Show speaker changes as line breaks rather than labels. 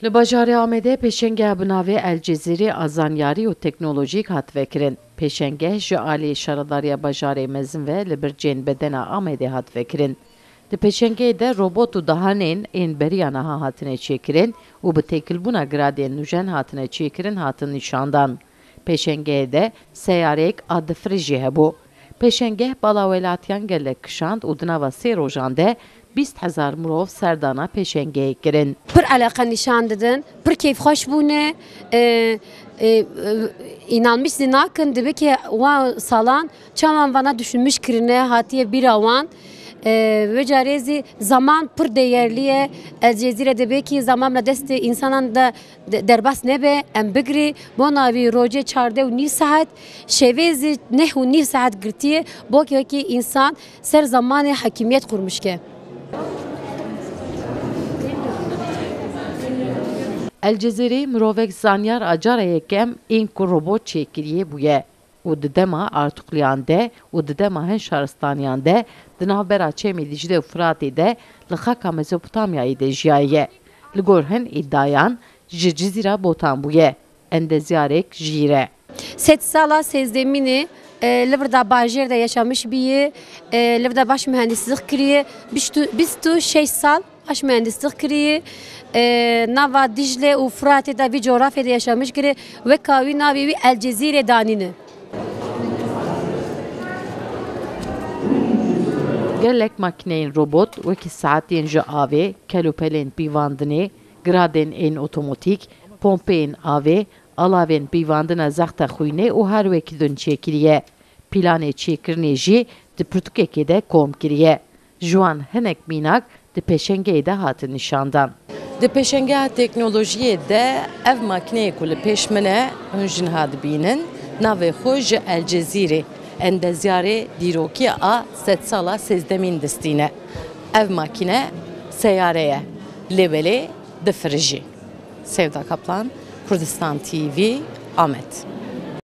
Li bajarê Amêdê pêşengeh bi navê El Cezîrê a zanyarî û teknolojîk hat vekirin. Pêşengeh ji aliyê şaredariya bajarê mezin ve li bir cênbedena Amêdê hat vekirin. Di pêşengehê de robot û dahanên ên beriya niha hatine çêkirin û bi têkilbûna gradên nûjen hatine çêkirin hatin nîşandan. Pêşengehê de seyareyek a difir jî hebû. Pêşengeh balawelatiyan gelek kişand û di nava sê rojan de 20,000 mirov serdana pêşengehê kirin.
Pir alaka nîşan didin, pir kêfxweş bûne, inanmış zî nakin dibe ki wan salan çawan vana düşünmüş kirine hatiye bîra wan. Ve carezi zaman pır değerliye El Cezîre dibe ki zamanla deste insanan da derbas nebe em bigri bo navi roje 4.5 saat şevezi 9.5 saat girtiye bo ki insan ser zamanı hakimiyet kurmuş ki.
El Cezîrê mirovek zanyar a cara yekem ên ku robot çêkiriye bûye û di dema artuqliyan de û di dema hin şaristaniyan de di navbera çemê Dicle û Firatê de li xaka Mezopotamyayê de jiyaye. Li gor hin îddayan ji Cizîra Botan bûye. Endezyarek jîre.
7 sala sezdemini Livrda Bajêr de yaşamış bîye, Livrda baş mühendislik kiriye, 26 sal baş mühendislik kiriye, nava Dicle û Firatê de vî coğrafyada yaşamış kiriye ve kavî navê wî El Cezîrê danîne.
Gelek makineyên robot wekî saetên ji avê, kelopelên pîvandinê, giradên ên otomatik, pompeyên avê, alavên pîvandina zexta xwînê û her wekî din çêkiriye. Planê çêkirinê jî di pirtûkekê de kom kiriye. Ji wan hinek mînak di pêşengehê de hatin nîşandan. Di pêşengeha teknolojiyê de ev makineyê ku li pêş min e hûn jin hadibînin navê xwe ji El Cezîrê endezyarê dîrokî a sedsala sezdemîn distîne. Ev makine seyareye lêbelê difir jî. Sevda Kaplan, Kurdistan TV, Amet.